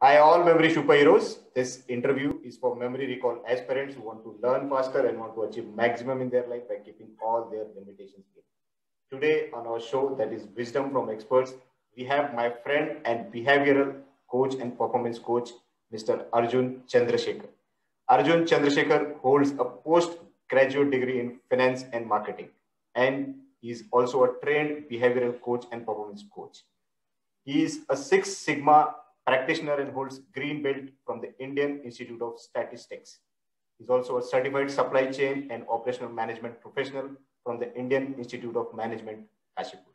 Hi, all memory superheroes. This interview is for memory recall aspirants who want to learn faster and want to achieve maximum in their life by keeping all their limitations in. Today on our show, that is Wisdom from Experts, we have my friend and behavioral coach and performance coach, Mr. Arjun Chandrashekhar. Arjun Chandrashekhar holds a postgraduate degree in finance and marketing, and he is also a trained behavioral coach and performance coach. He is a Six Sigma practitioner and holds green belt from the Indian Institute of Statistics. He's also a certified supply chain and operational management professional from the Indian Institute of Management, Kashipur.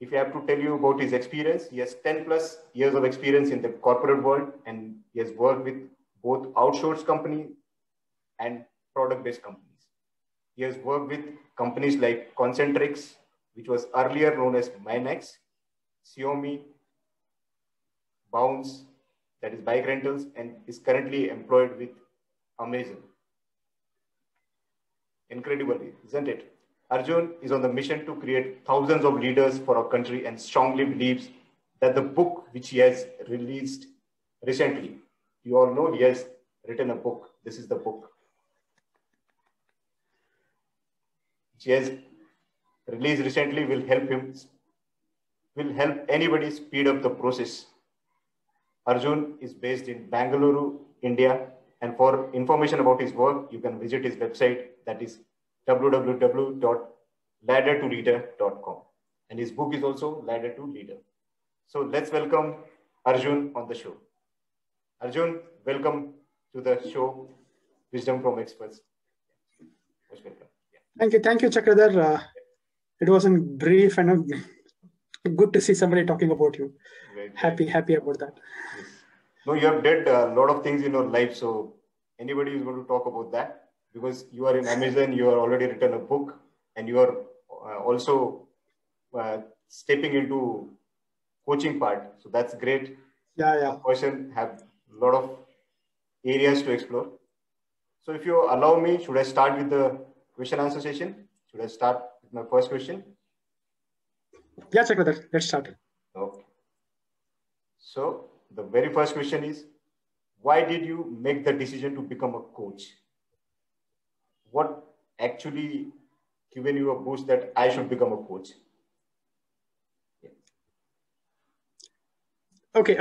If I have to tell you about his experience, he has 10 plus years of experience in the corporate world, and he has worked with both outsourced companies and product-based companies. He has worked with companies like Concentrix, which was earlier known as Minacs, Xiaomi, Bounce, that is bike rentals, and is currently employed with Amazon. Incredible, isn't it? Arjun is on the mission to create thousands of leaders for our country and strongly believes that the book which he has released recently, you all know he has written a book. This is the book. Which he has released recently will help anybody speed up the process. Arjun is based in Bangalore, India, and for information about his work, you can visit his website, that is www.laddertoleader.com. And his book is also Ladder to Leader. So let's welcome Arjun on the show. Arjun, welcome to the show, Wisdom from Experts. Most welcome. Yeah. Thank you, Chakradhar. It wasn't brief and good to see somebody talking about you. Happy about that. Yes. No, you have did a lot of things in your life, so anybody is going to talk about that because you are in Amazon, you are already written a book, and you are also stepping into coaching part. So that's great. Yeah. A person have a lot of areas to explore. So if you allow me, should I start with the question answer session? Should I start with my first question? Yeah, Chakradhar, let's start. Okay. So the very first question is, why did you make the decision to become a coach? What actually given you a boost that I should become a coach? Yeah. Okay.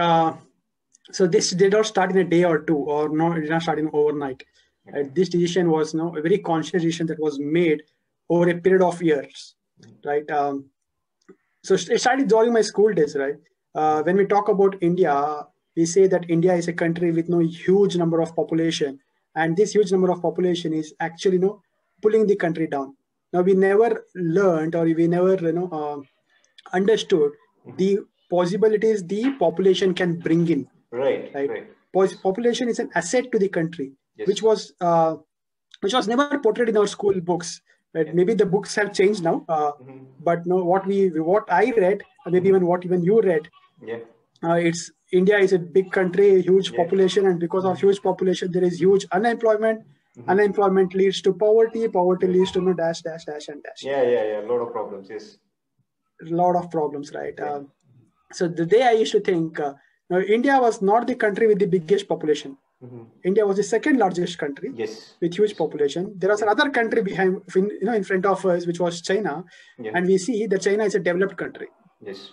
So this did not start in a day or two, or no, it did not start in overnight. Okay. This decision was a very conscious decision that was made over a period of years, right? So it started during my school days, right? When we talk about India, we say that India is a country with huge number of population, and this huge number of population is actually pulling the country down. Now we never learned, or we never understood the possibilities the population can bring in. Right. Population is an asset to the country, yes. which was never portrayed in our school books. Right? Yeah. Maybe the books have changed now, but no, what I read, maybe even what you read, yeah. It's India is a big country, huge population, and because of huge population, there is huge unemployment. Unemployment leads to poverty. Poverty leads to dash and dash. Yeah. A lot of problems. Yes. A lot of problems, right? Yeah. So the day I used to think, India was not the country with the biggest population. India was the second largest country, yes. with huge population. There was another country behind, in front of us, which was China, and we see that China is a developed country. Yes.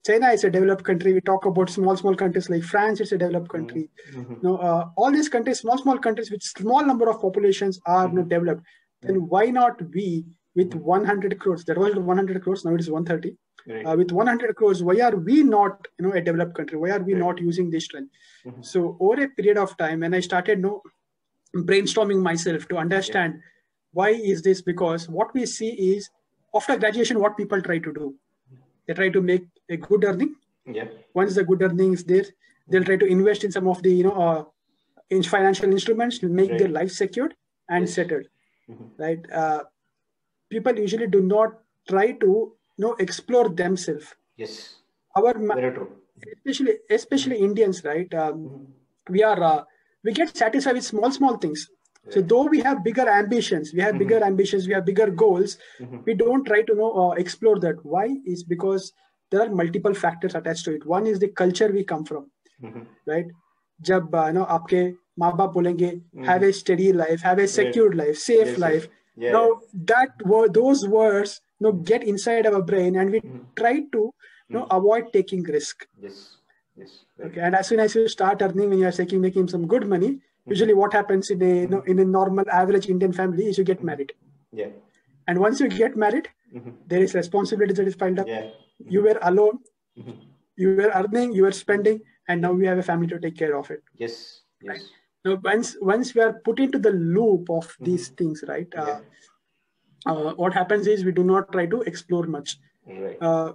China is a developed country. We talk about small countries like France. It's a developed country. All these countries, small countries with small number of populations are developed. Then why not we with 100 crores? That was 100 crores. Now it is 130. Right. With 100 crores, why are we not, a developed country? Why are we not using this strength? So over a period of time, when I started, brainstorming myself to understand why is this, because what we see is after graduation, what people try to do, they try to make a good earning. Yeah. Once the good earning is there, they'll try to invest in some of the, in financial instruments to make their life secured and settled. Right? People usually do not try to explore themselves. Yes. Very true. Especially Indians, right? We get satisfied with small things. Yeah. So though we have bigger ambitions, we have bigger goals, we don't try to explore that. Why? Is because there are multiple factors attached to it. One is the culture we come from. right? जब आपके माँ बाप बोलेंगे have a steady life, have a secured life, safe life. Now those words get inside our brain, and we try to avoid taking risk. Yes. Okay, and as soon as you start earning, when you are making some good money, usually what happens in a in a normal average Indian family is you get married. Yeah. And once you get married, there is responsibility that is piled up. Yeah. You were alone, you were earning, you were spending, and now you have a family to take care of it. Yes. Right? Now, once we are put into the loop of these things, right? What happens is we do not try to explore much. Right.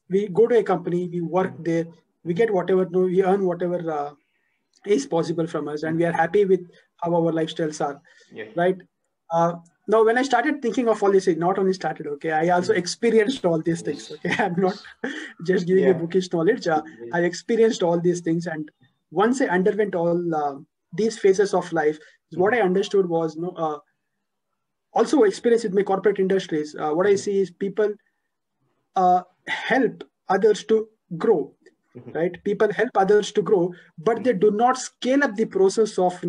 We go to a company, we work there, we get whatever, we earn whatever is possible from us, and we are happy with how our lifestyles are. Yeah. Right? Now, when I started thinking of all this, not only started, okay, I also experienced all these things. Okay, I'm not just giving a bookish knowledge. I experienced all these things, and once I underwent all these phases of life, what I understood was also experience with my corporate industries. What I see is people help others to grow. Right? People help others to grow, but they do not scale up the process of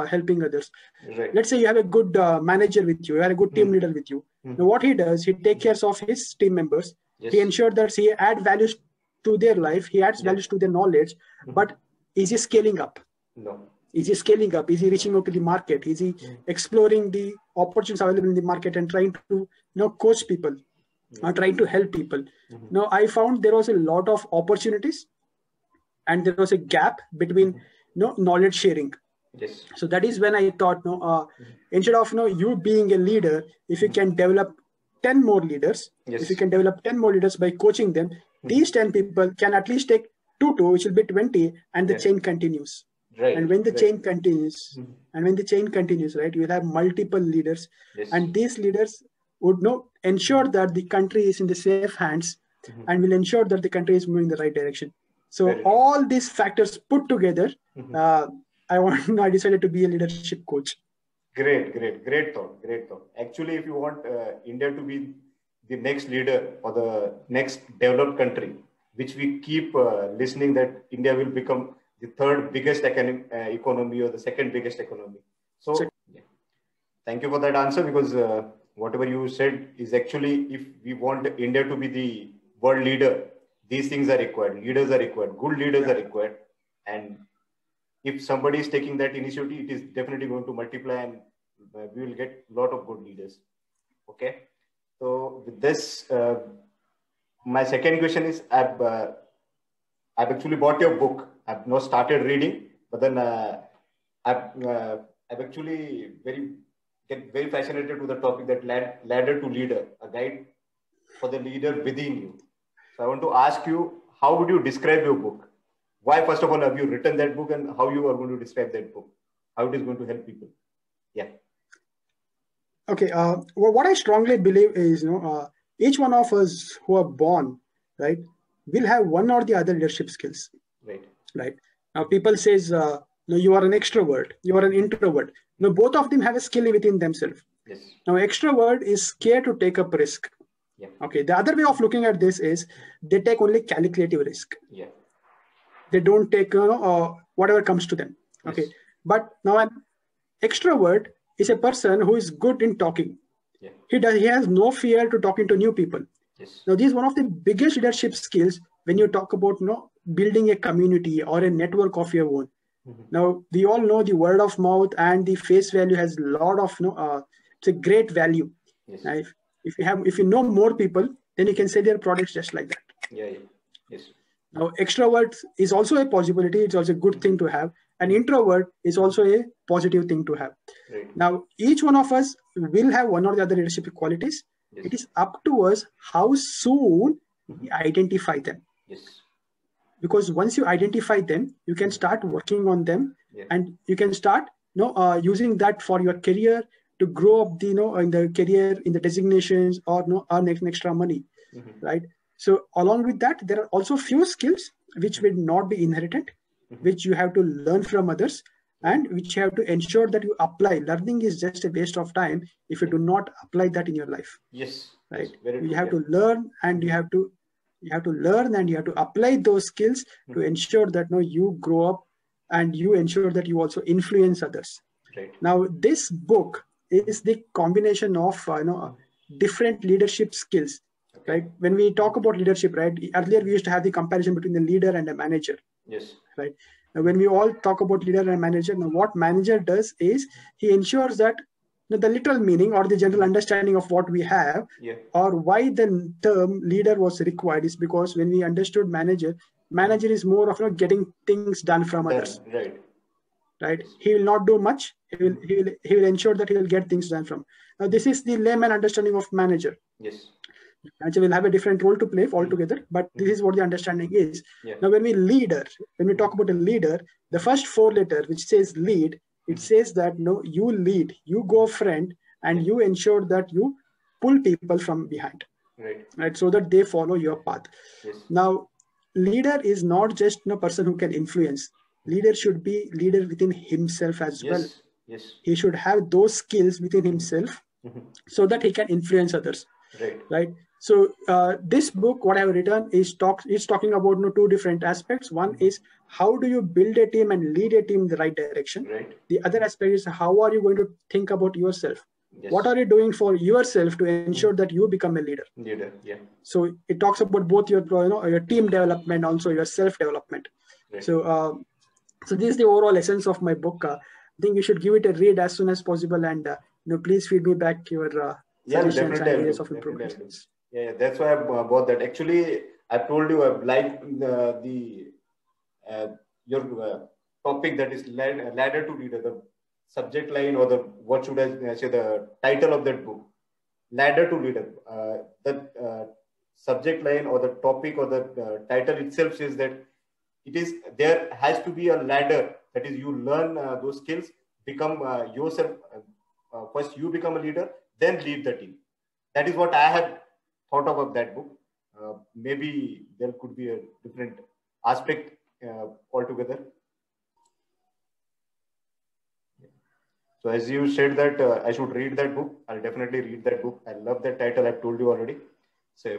helping others. Right. Let's say you have a good manager with you, you have a good team leader with you. Now what he does, he takes care of his team members. Yes. He ensures that he adds values to their life, he adds values to their knowledge. But is he scaling up? No. Is he scaling up? Is he reaching out to the market? Is he exploring the opportunities available in the market and trying to coach people, or trying to help people? Now I found there was a lot of opportunities, and there was a gap between knowledge sharing. Yes. So that is when I thought, instead of you being a leader, if you can develop 10 more leaders, if you can develop 10 more leaders by coaching them, these 10 people can at least take 2, which will be 20, and the chain continues. Right. And when the chain continues, right, you will have multiple leaders, and these leaders would ensure that the country is in the safe hands, and will ensure that the country is moving in the right direction. So all these factors put together, I decided to be a leadership coach. Great thought. Actually, if you want India to be the next leader or the next developed country, which we keep listening that India will become the third biggest economy or the second biggest economy. So thank you for that answer, because whatever you said is actually, if we want India to be the world leader, these things are required. Leaders are required. Good leaders are required. And if somebody is taking that initiative, it is definitely going to multiply, and we will get a lot of good leaders. Okay. So with this, my second question is, I've actually bought your book. I've not started reading, but then I've actually get very fascinated with the topic, that ladder to leader, a guide for the leader within you. So I want to ask you, how would you describe your book? Why, first of all, have you written that book, and how you are going to describe that book? How it is going to help people? Yeah. Okay. Well, what I strongly believe is, each one of us who are born, right, will have one or the other leadership skills. Right. Now, people says, you are an extrovert, you are an introvert. Now, both of them have a skill within themselves. Yes. Now, extrovert is scared to take up risk. Yeah. Okay. The other way of looking at this is they take only calculative risk. Yeah. They don't take whatever comes to them. Okay. Yes. But now an extrovert is a person who is good in talking. Yeah. He has no fear to talking to new people. Yes. Now, this is one of the biggest leadership skills when you talk about building a community or a network of your own. Now, we all know the word of mouth and the face value has a lot of it's a great value. Yes. Now, if you know more people, then you can sell your products just like that. Yeah. Yes. Now, extrovert is also a possibility. It's also a good thing to have. An introvert is also a positive thing to have. Right. Now, each one of us will have one or the other leadership qualities. Yes. It is up to us how soon we identify them. Yes. Because once you identify them, you can start working on them, and you can start using that for your career to grow up in the career, in the designations, or earn extra money. Right. So along with that, there are also few skills which will not be inherited, which you have to learn from others, and which you have to ensure that you apply. Learning is just a waste of time if you do not apply that in your life. Yes. Right. Yes, you have to learn, and you have to You have to learn and you have to apply those skills to ensure that you grow up and you ensure that you also influence others. Right. Now, this book is the combination of different leadership skills. Okay. Right? When we talk about leadership, right? Earlier we used to have the comparison between a leader and a manager. Yes. Right. Now, when we all talk about leader and manager, now what manager does is he ensures that the literal meaning or the general understanding of what we have, or why the term leader was required, is because when we understood manager is more of getting things done from others. Right. He will not do much. He will ensure that he will get things done from. Now, this is the layman understanding of manager. Yes. Manager will have a different role to play altogether, but this is what the understanding is. Now, when we talk about a leader, the first 4 letters which says lead, it says that you lead, you go front, and you ensure that you pull people from behind, right? So that they follow your path. Yes. Now, leader is not just a person who can influence. Leader should be leader within himself as well. Yes. He should have those skills within himself so that he can influence others. Right. So this book, what I have written, is talking about 2 different aspects. One is how do you build a team and lead a team in the right direction. The other aspect is how are you going to think about yourself. What are you doing for yourself to ensure that you become a leader. So it talks about both your team development, also your self development. So this is the overall essence of my book. I think you should give it a read as soon as possible, and please feed me back your suggestions and areas of improvement. Yeah, that's why I bought that. Actually, I told you I like your topic, that is ladder to leader, the subject line, or what should I say, the title of that book, ladder to leader. The subject line or the topic or the title itself says that there has to be a ladder. That is, you learn those skills, become yourself. First, you become a leader, then lead the team. That is what I have thought about that book. Maybe there could be a different aspect altogether. So as you said that I should read that book, I'll definitely read that book. I love that title. I've told you already. So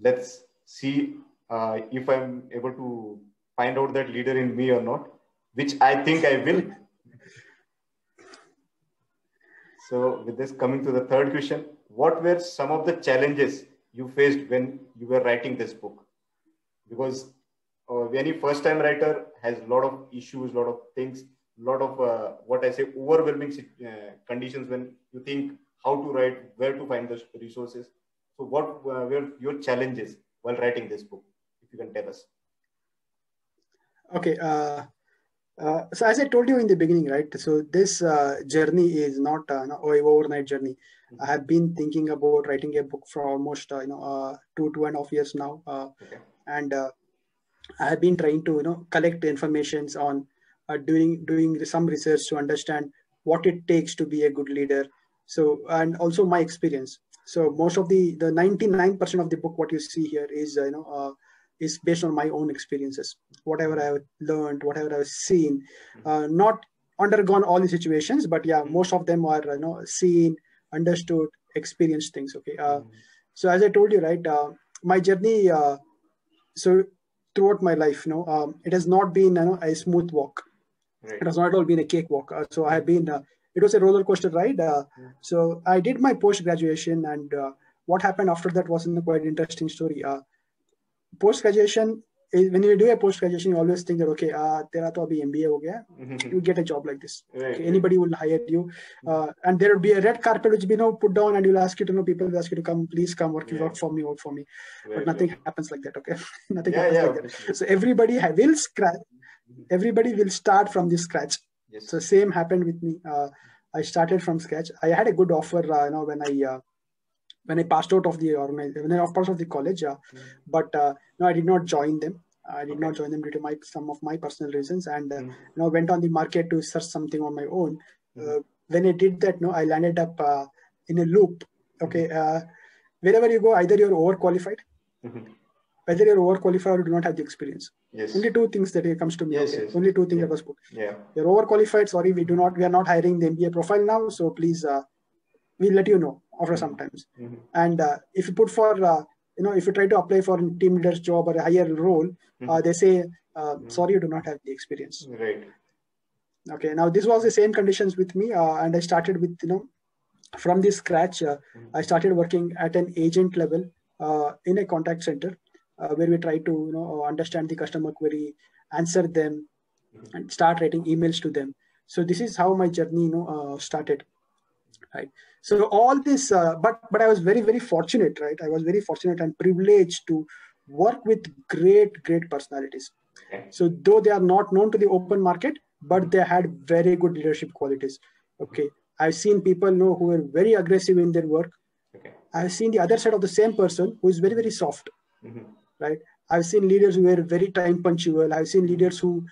let's see if I'm able to find out that leader in me or not, which I think I will. So with this, coming to the third question, what were some of the challenges you faced when you were writing this book? Because any first-time writer has a lot of issues, a lot of things, a lot of overwhelming conditions when you think how to write, where to find the resources. So what were your challenges while writing this book, if you can tell us? Okay. So as I told you in the beginning, right? So this journey is not an overnight journey. I have been thinking about writing a book for almost 2.5 years now, and I have been trying to collect informations on doing some research to understand what it takes to be a good leader. So, and also my experience. So most of the 99% of the book, what you see here is based on my own experiences, whatever I have learned, whatever I've seen, not undergone all the situations, but yeah, most of them are seen, understood, experienced things. Okay. So as I told you, right, my journey, so throughout my life, it has not been a smooth walk. It has not at all been a cakewalk. So I have been, it was a roller coaster ride. So I did my post-graduation, and what happened after that was a quite interesting story. Post-graduation, when you do a post-graduation, you always think that, okay, tera to abhi MBA ho gaya, you get a job like this. Okay, anybody will hire you. And there will be a red carpet which will be put down, and you'll ask you to, people will ask you to come, please come, work for me. But nothing happens like that, okay? Nothing happens like that. So everybody will start from the scratch. So same happened with me. I started from scratch. I had a good offer, when I passed out of the organization, when I passed out of the college, but no, I did not join them. I did not join them due to some of my personal reasons, and went on the market to search something on my own. When I did that, I landed up in a loop. Okay, wherever you go, either you're overqualified, whether you're overqualified or you do not have the experience. Only 2 things that comes to me. Only 2 things that was put. You're overqualified. Sorry, we are not hiring the MBA profile now. So please, we'll let you know after some times. And if you put for if you try to apply for a team leader's job or a higher role, they say, sorry, you do not have the experience. Right. Okay. Now this was the same conditions with me, and I started with from the scratch. I started working at an agent level in a contact center where we try to understand the customer query, answer them, and start writing emails to them. So this is how my journey started. Right. So all this, but I was very, very fortunate, right? I was very fortunate and privileged to work with great personalities. Okay. So though they are not known to the open market, but they had very good leadership qualities. Okay. I've seen people who were very aggressive in their work. Okay. I've seen the other side of the same person who is very, very soft. Mm-hmm. Right. I've seen leaders who were very time punctual. I've seen leaders who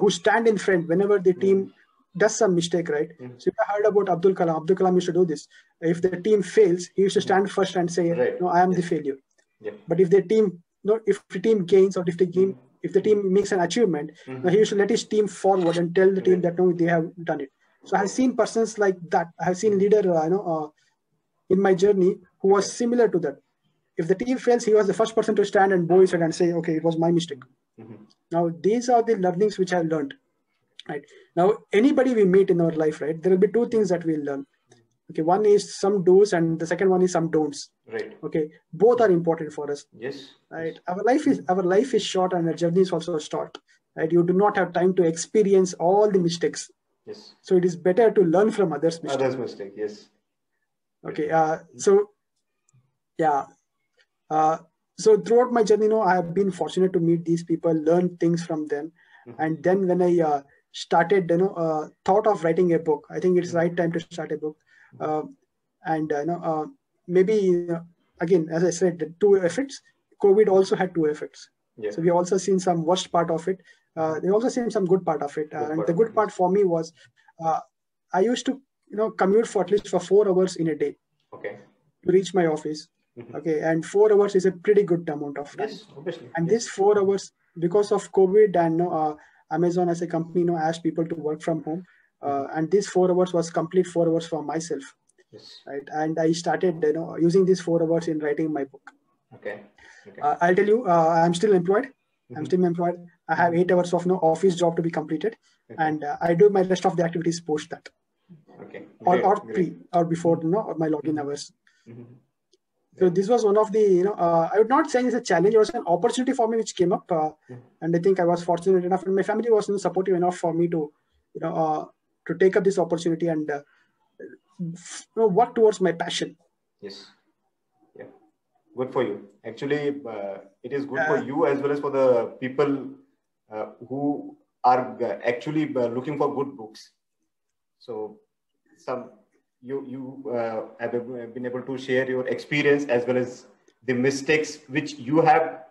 stand in front whenever the team does some mistake, right? So I heard about Abdul Kalam. Abdul Kalam used to do this. If the team fails, he used to stand first and say, right. "No, I am the failure." Yeah. But if the team, if the team gains or if the team makes an achievement, he used to let his team forward and tell the team that no, they have done it. So I have seen persons like that. I have seen leader, in my journey who was similar to that. If the team fails, he was the first person to stand and bow his head and say, "Okay, it was my mistake." Now these are the learnings which I learned. Right. Now, anybody we meet in our life, right, there will be two things that we'll learn. Okay. One is some do's and the second one is some don'ts. Right. Okay. Both are important for us. Yes. Right. Yes. Our life is short and our journey is also short. Right. You do not have time to experience all the mistakes. Yes. So it is better to learn from others' mistakes. Others' mistake. Yes. Okay. So throughout my journey, I have been fortunate to meet these people, learn things from them. And then when I started, thought of writing a book, I think it's right time to start a book. Maybe, again, as I said, the two effects, COVID also had two effects. Yeah. So we also seen some worst part of it. They also seen some good part of it. And the good part for me was I used to, commute for at least for 4 hours in a day. Okay. To reach my office. Okay. And 4 hours is a pretty good amount of time. Yes, obviously. And this 4 hours, because of COVID and Amazon as a company, asked people to work from home. And this 4 hours was complete 4 hours for myself. Yes. Right. And I started, using these 4 hours in writing my book. Okay. I'll tell you, I'm still employed. I'm still employed. I have 8 hours of office job to be completed. And I do my rest of the activities post that. Okay. Or before, my login hours. So this was one of the, I would not say it's a challenge. It was an opportunity for me which came up. And I think I was fortunate enough and my family was supportive enough for me to, to take up this opportunity and work towards my passion. Yes. Yeah. Good for you. Actually, it is good for you as well as for the people who are actually looking for good books. So you have been able to share your experience as well as the mistakes which you have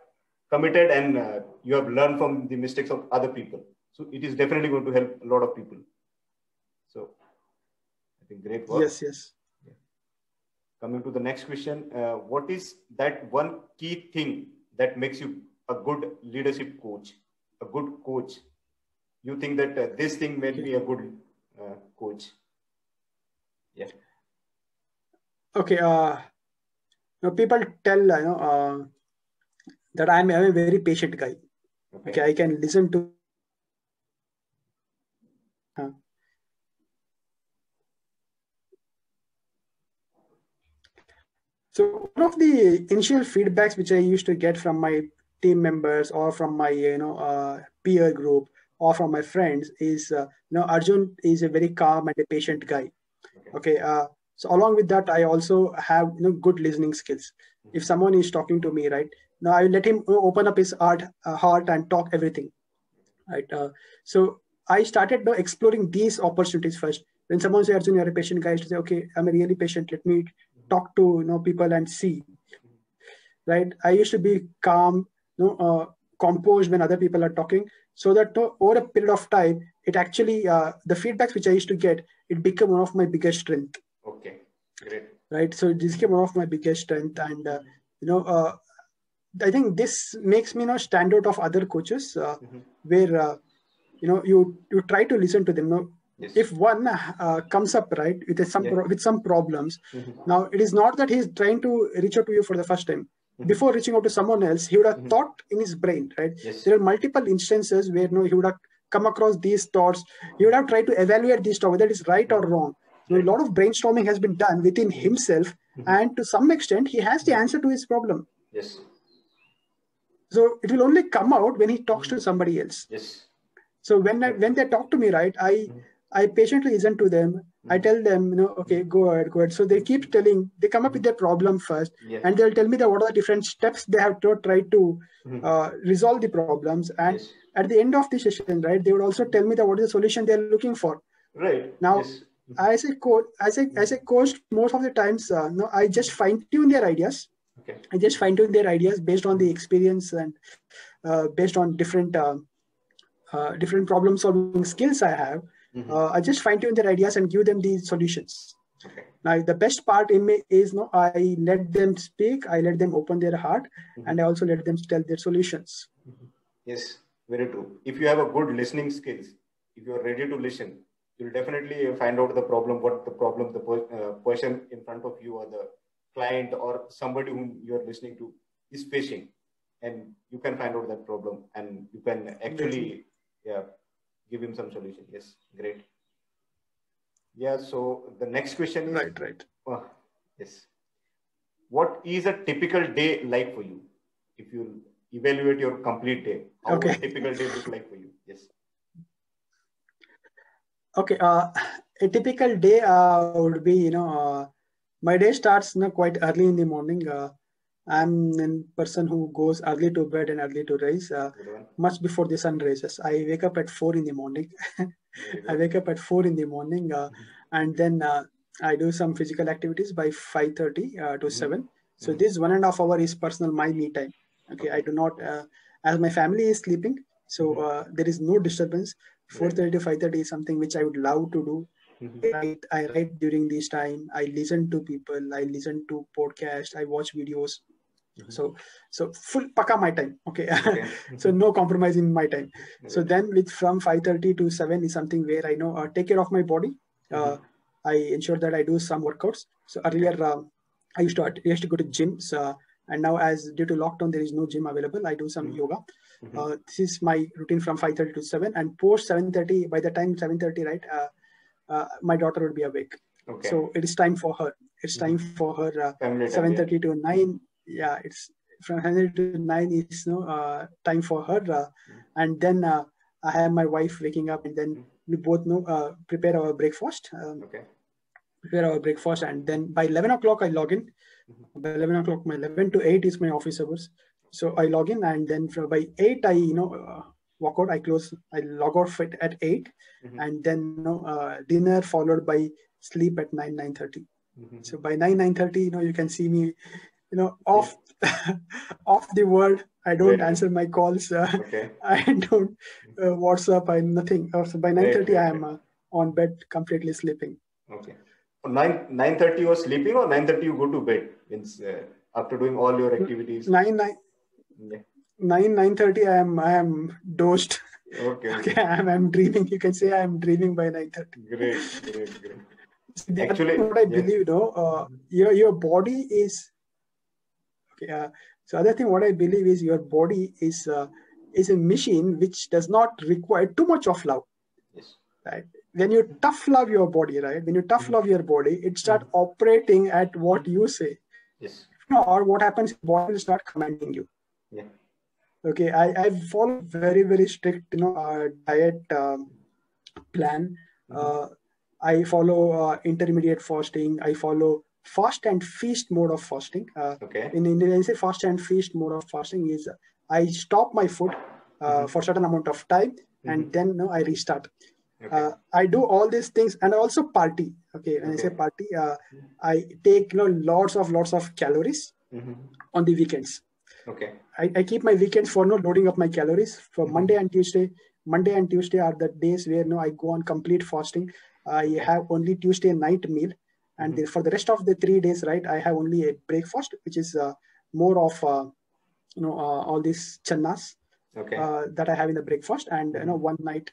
committed and you have learned from the mistakes of other people. So it is definitely going to help a lot of people. So I think great work. Yes. Yeah. Coming to the next question, what is that one key thing that makes you a good leadership coach, a good coach? You think that this thing made me a good coach? Yeah. Okay. People tell that I'm a very patient guy. Okay, I can listen to. So one of the initial feedbacks which I used to get from my team members or from my peer group or from my friends is Arjun is a very calm and a patient guy. Okay. So along with that, I also have good listening skills. If someone is talking to me, right now, I will let him open up his heart and talk everything. Right. So I started exploring these opportunities first. When someone says, Arjun, you're a patient guy, I used to say, okay, I'm a really patient. Let me talk to people and see. Right. I used to be calm, composed when other people are talking, so that over a period of time, it actually the feedbacks which I used to get, it became one of my biggest strength. Okay, great. Right. So this became one of my biggest strength, and I think this makes me stand out of other coaches where you try to listen to them. Yes. If one comes up with some problems, now it is not that he's trying to reach out to you for the first time. before reaching out to someone else, he would have thought in his brain, right? Yes. There are multiple instances where he would have come across these thoughts. He would have tried to evaluate these thoughts, whether it is right or wrong. A lot of brainstorming has been done within himself, and to some extent, he has the answer to his problem. Yes. So it will only come out when he talks to somebody else. Yes. So when they talk to me, right, I patiently listen to them. I tell them, okay, go ahead. So they keep telling, they come up with their problem first, and they'll tell me that what are the different steps they have to try to resolve the problems. And at the end of the session, right, they would also tell me that what is the solution they're looking for. Right. Now, as a coach, most of the times, I just fine tune their ideas. Okay. I just fine tune their ideas based on the experience and based on different problem solving skills I have. I just fine tune their ideas and give them the solutions. Okay. Now, the best part in me is I let them speak, I let them open their heart, and I also let them tell their solutions. Yes, very true. If you have a good listening skills, if you are ready to listen, you'll definitely find out the problem, the person in front of you or the client or somebody whom you are listening to is facing, and you can find out that problem, and you can actually give him some solution. Yes, great. Yeah, so the next question is right. Yes, what is a typical day like for you? If you evaluate your complete day, how would a typical day look like for you? Yes. Okay, a typical day would be, my day starts quite early in the morning. I'm a person who goes early to bed and early to rise, much before the sun rises. I wake up at 4 in the morning. I wake up at 4 in the morning, and then I do some physical activities by 5:30 to 7. So this 1.5 hour is personal me time. Okay, I do not, as my family is sleeping, so there is no disturbance. 4:30 to 5:30 is something which I would love to do. I write during this time. I listen to people. I listen to podcasts. I watch videos. So full paka my time. Okay. So no compromise in my time. So then from 5:30 to 7 is something where I take care of my body. I ensure that I do some workouts. So earlier I used to go to gyms, and now as due to lockdown there is no gym available. I do some yoga. This is my routine from 5:30 to 7, and post 7:30. By the time 7:30, right, my daughter would be awake. Okay. So it is time for her. It's time for her. 7:30 to 9. Yeah, it's from 7:30 to 9 is time for her. And then I have my wife waking up, and then we both prepare our breakfast. Prepare our breakfast, and then by 11 o'clock I log in. By 11 o'clock, my 11 to 8 is my office hours. So I log in, and then by 8 I walk out. I log off at 8, and then dinner followed by sleep at 9:30. So by 9:30, you can see me off off the world. I don't answer my calls. I don't WhatsApp. I nothing. So by 9:30 I am on bed, completely sleeping. Okay. 9:30 you are sleeping, or 9:30 you go to bed? Means after doing all your activities. 9:30 I am dozed. Okay. I'm dreaming. You can say I am dreaming by 9:30. Great. Actually, what I believe, your body is okay. So other thing, what I believe is your body is a machine which does not require too much of love. Yes. Right. When you tough love your body, right? When you tough love your body, it starts operating at what you say. Yes. Or what happens, the body will start commanding you. Yeah. Okay. I follow very, very strict, diet plan. I follow intermediate fasting. I follow fast and feast mode of fasting. In India, I say fast and feast mode of fasting is I stop my food for a certain amount of time, and then I restart. I do all these things, and I also party. Okay, when I say party, I take lots of calories on the weekends. Okay. I keep my weekends for loading up my calories. For Monday and Tuesday are the days where I go on complete fasting. I have only Tuesday night meal, and for the rest of the 3 days, right, I have only a breakfast, which is more of all these channas that I have in the breakfast, and one night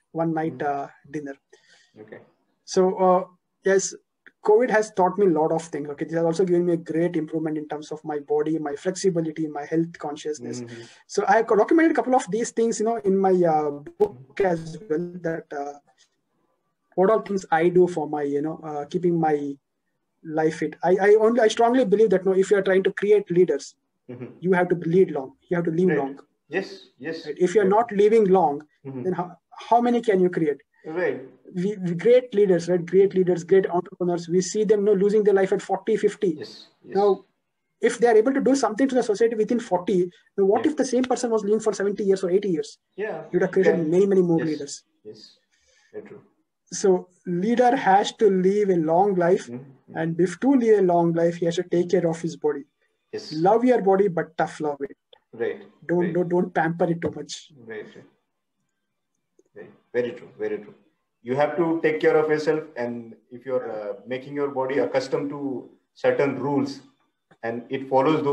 dinner. Okay. So yes, COVID has taught me a lot of things. Okay, this has also given me a great improvement in terms of my body, my flexibility, my health consciousness. So I documented a couple of these things, in my book as well. That what all things I do for my, keeping my life fit. I strongly believe that if you are trying to create leaders, you have to lead long. You have to live long. Yes. Right? If you are not living long, then how many can you create? Right. We great leaders, right? Great leaders, great entrepreneurs. We see them losing their life at 40, 50. Yes. Now, if they are able to do something to the society within 40, now what if the same person was living for 70 years or 80 years? Yeah. You would have created many, many more leaders. Yes. Very true. So leader has to live a long life, and if to live a long life, he has to take care of his body. Yes. Love your body, but tough love it. Right. Don't pamper it too much. Right. Very true. Very true. You have to take care of yourself, and if you're making your body accustomed to certain rules, and it follows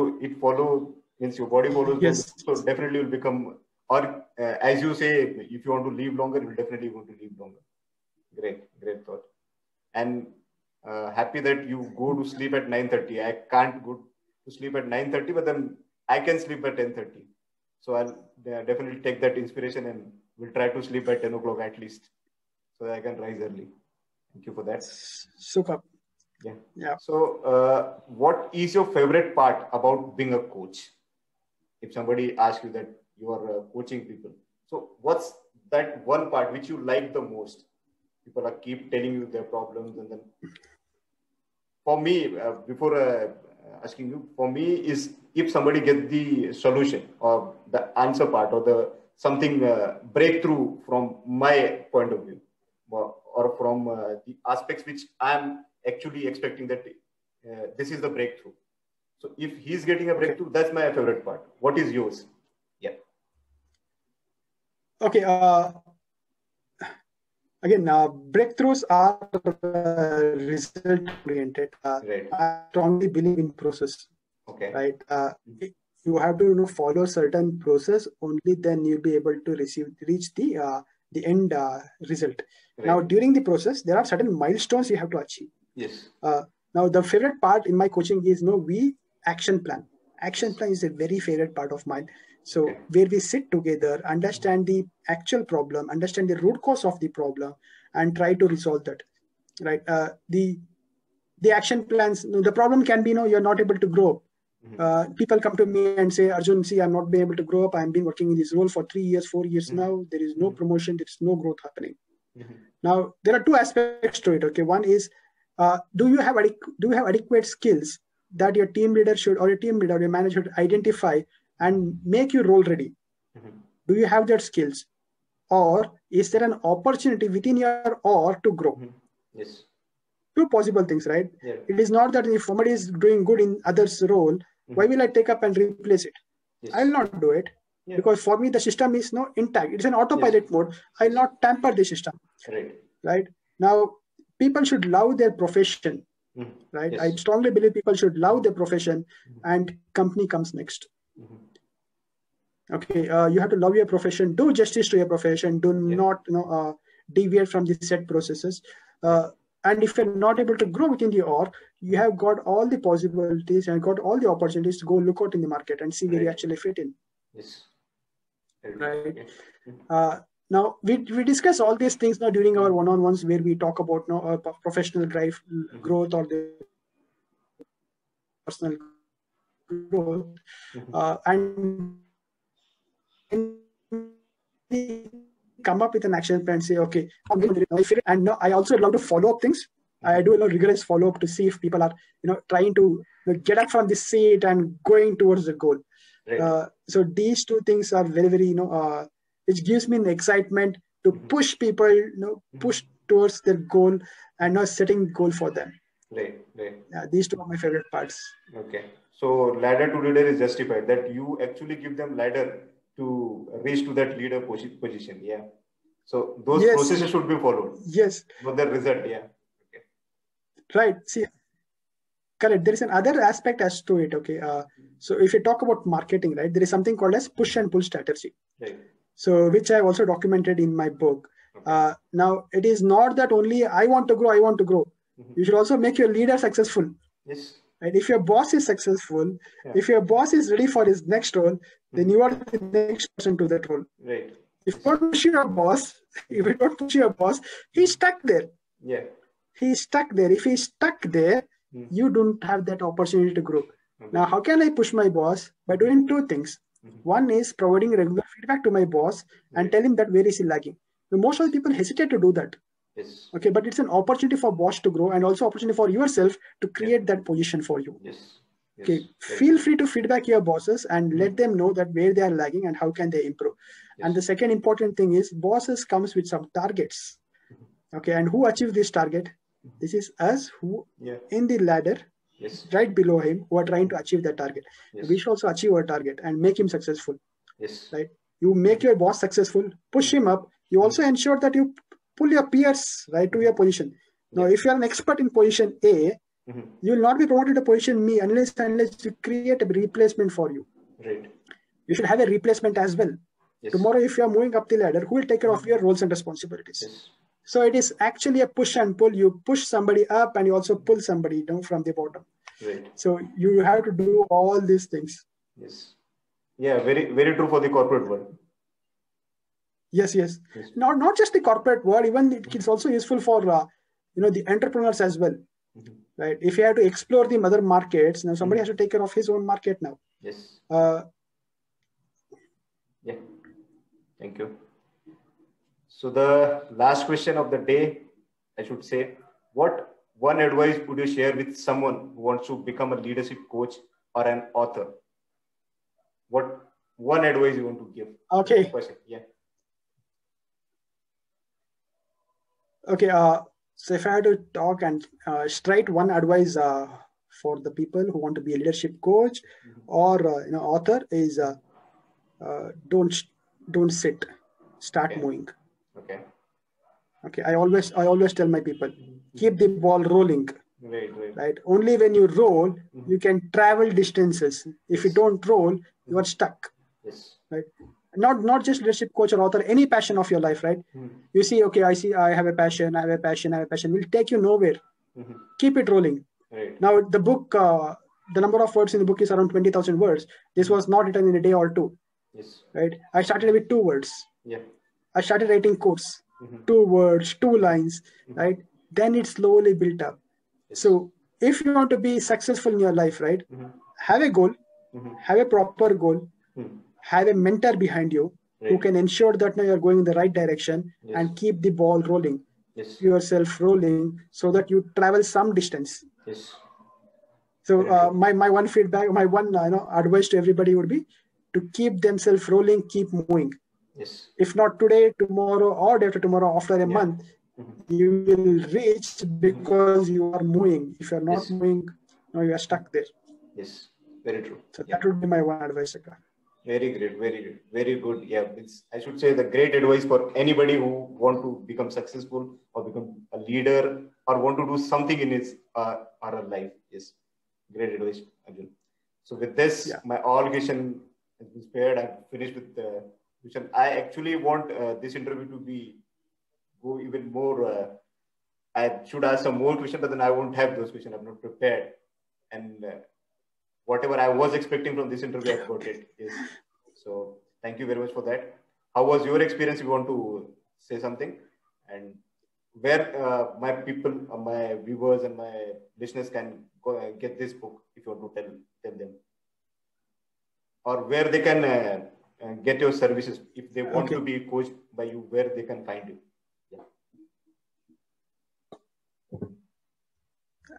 means your body follows those, so definitely will become, or as you say, if you want to live longer, you will definitely want to live longer. Great thought. And happy that you go to sleep at 9:30. I can't go to sleep at 9:30, but then I can sleep at 10:30. So I'll definitely take that inspiration and will try to sleep at 10 o'clock at least, so that I can rise early. Thank you for that. Super. Yeah. So what is your favorite part about being a coach? If somebody asks you that you are coaching people, so what's that one part which you like the most? People are keep telling you their problems, and then for me, before asking you, for me is if somebody gets the solution or the answer part or the something breakthrough from my point of view, or from the aspects which I'm actually expecting that this is the breakthrough. So if he's getting a breakthrough, that's my favorite part. What is yours? Yeah. Okay. Again, breakthroughs are result oriented. Right. I strongly believe in process. Okay. Right. You have to follow certain process. Only then you'll be able to reach the end result. Right. Now, during the process, there are certain milestones you have to achieve. Yes. Now, the favorite part in my coaching is action plan. Action plan is a very favorite part of mine. So where we sit together, understand the actual problem, understand the root cause of the problem, and try to resolve that. Right. The action plans. The problem can be you're not able to grow. People come to me and say, Arjun, see, I'm not being able to grow up. I've been working in this role for 3 years, 4 years now. There is no promotion. There is no growth happening. Now, there are two aspects to it. Okay, one is, do you have adequate skills that your team leader should, or your team leader, or your manager should identify and make you role ready? Do you have that skills, or is there an opportunity within your org to grow? Yes. Two possible things, right? Yeah. It is not that if somebody is doing good in others' role, why will I take up and replace it? Yes. I'll not do it because for me the system is intact. It's an autopilot mode. I'll not tamper the system. Right. Now, people should love their profession. Right. Yes. I strongly believe people should love their profession, and company comes next. Okay. You have to love your profession. Do justice to your profession. Do not deviate from the set processes. And if you're not able to grow within the org, you have got all the possibilities and got all the opportunities to go look out in the market and see where you actually fit in. Yes. Right. Now, we discuss all these things now during our one-on-ones where we talk about professional drive, growth, or the personal growth. And come up with an action plan and say, okay, and I also love to follow up things. I do a rigorous follow-up to see if people are, trying to get up from the seat and going towards the goal. Right. So these two things are very, very, which gives me an excitement to push people, push towards their goal and not setting goal for them. Right. Yeah, these two are my favorite parts. Okay. So ladder to leader is justified, that you actually give them ladder to reach to that leader position. Yeah. So those processes should be followed. Yes. For the result. Yeah. Okay. Right. See, correct. There is another aspect as to it. Okay. So if you talk about marketing, right, there is something called as push and pull strategy. Right. So which I also documented in my book. Okay. Now it is not that only I want to grow. you should also make your leader successful. Yes. Right? If your boss is successful, if your boss is ready for his next role, then you are the next person to that role. Right. If you don't push your boss, he's stuck there. Yeah. He's stuck there. If he's stuck there, you don't have that opportunity to grow. Now, how can I push my boss? By doing two things. One is providing regular feedback to my boss and tell him that where is he lagging. Most of the people hesitate to do that. Yes. Okay, but it's an opportunity for boss to grow and also opportunity for yourself to create that position for you. Yes. Okay, feel free to feedback your bosses and let them know that where they are lagging and how can they improve. And the second important thing is bosses comes with some targets. Okay, and who achieves this target? This is us who in the ladder, right below him, who are trying to achieve that target. We should also achieve our target and make him successful. Right? You make your boss successful, push him up. You also ensure that you pull your peers right to your position. Now, if you are an expert in position A, you will not be promoted to position B unless you create a replacement for you. Right. You should have a replacement as well. Tomorrow, if you are moving up the ladder, who will take care of your roles and responsibilities? So it is actually a push and pull. You push somebody up and you also pull somebody down from the bottom. Right. So you have to do all these things. Yes. Yeah, very, very true for the corporate world. Yes. Not just the corporate world, even it's also useful for the entrepreneurs as well. Right? If you have to explore the other markets, now somebody has to take care of his own market now. Yes. Thank you. So the last question of the day, I should say, what one advice would you share with someone who wants to become a leadership coach or an author? What one advice you want to give? Okay. Okay. So if I had to talk and straight one advice for the people who want to be a leadership coach or author is don't sit, start moving. Okay. I always tell my people, keep the ball rolling. Right. Only when you roll, you can travel distances. If you don't roll, you are stuck. Right. Not just leadership coach or author, any passion of your life, right? You see, okay, I have a passion, will take you nowhere. Keep it rolling. Now, the book, the number of words in the book is around 20,000 words. This was not written in a day or two. Right? I started with 2 words. I started writing quotes, 2 words, 2 lines, right? Then it slowly built up. So if you want to be successful in your life, right, have a goal, have a proper goal, have a mentor behind you who can ensure that now you're going in the right direction and keep the ball rolling, yourself rolling so that you travel some distance. So my one feedback, my one advice to everybody would be to keep themselves rolling, keep moving. If not today, tomorrow, or day after tomorrow, after a month, you will reach because you are moving. If you are not moving, you are stuck there. Yes, very true. So that would be my one advice. Very great, very good. Yeah, I should say the great advice for anybody who want to become successful or become a leader or want to do something in his or her life. Yes, great advice, Arjun. So with this, my all question has been spared. I'm finished with the question. I actually want this interview to go even more. I should ask some more questions, but then I won't have those questions. I'm not prepared. And whatever I was expecting from this interview, I've got it. Yes. So thank you very much for that. How was your experience? You want to say something? And where my people, my viewers and my listeners can go get this book, if you want to tell them. Or where they can get your services. If they want to be coached by you, where they can find you.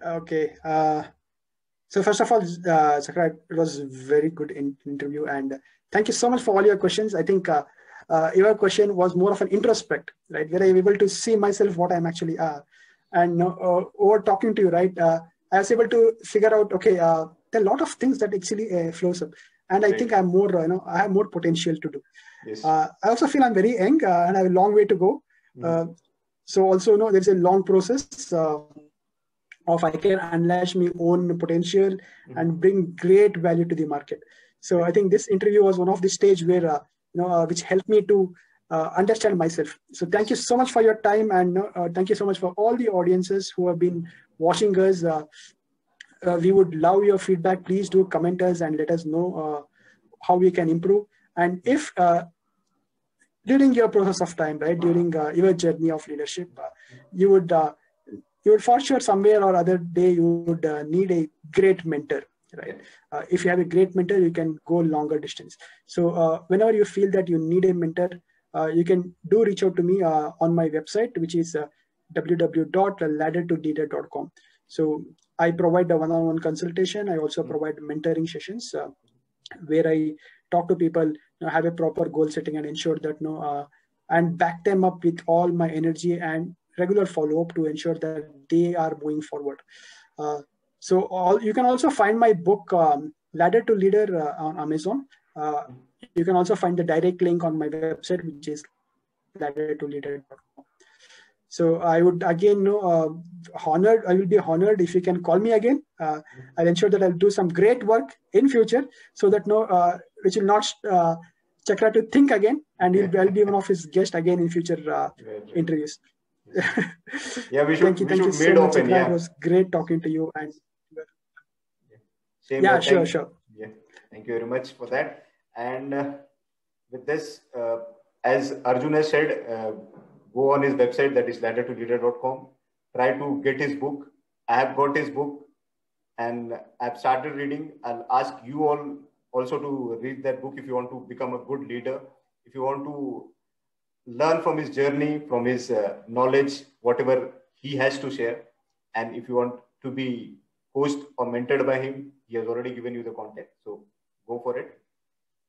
Okay. So first of all, Sakar, it was a very good interview, and thank you so much for all your questions. I think your question was more of an introspect, right? Where I'm able to see myself, what I'm actually and over talking to you, right? I was able to figure out, okay, there are a lot of things that actually flows up, and I think I'm more, I have more potential to do. I also feel I'm very young and I have a long way to go. So also, there's a long process. Of I can unleash my own potential and bring great value to the market. So I think this interview was one of the stage where which helped me to understand myself. So thank you so much for your time, and thank you so much for all the audiences who have been watching us. We would love your feedback. Please do comment us and let us know how we can improve. And if during your process of time, right, during your journey of leadership, you would for sure somewhere or other day you would need a great mentor, right? If you have a great mentor, you can go longer distance. So whenever you feel that you need a mentor, you can do reach out to me on my website, which is www.laddertoleader.com. So I provide a one-on-one consultation. I also provide mentoring sessions where I talk to people, have a proper goal setting and ensure that and back them up with all my energy and regular follow-up to ensure that they are moving forward. So you can also find my book, Ladder to Leader, on Amazon. You can also find the direct link on my website, which is laddertoleader.com. So I would again honored. I will be honored if you can call me again. I'll ensure that I'll do some great work in future, so that which will not Chakra to think again, and I'll be one of his guests again in future interviews. Yeah, we should. Thank you so much, Chakra. Yeah. It was great talking to you. And same. Yeah, sure. Yeah, thank you very much for that. And with this, as Arjun has said, go on his website, that is laddertoleader.com. Try to get his book. I have got his book and I've started reading. I'll ask you all also to read that book if you want to become a good leader, if you want to learn from his journey, from his knowledge, whatever he has to share. And if you want to be coached or mentored by him, he has already given you the contact. So go for it.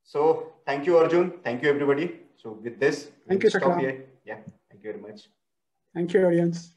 So thank you, Arjun. Thank you, everybody. So with this, thank you, stop here. Yeah. Thank you very much. Thank you, audience.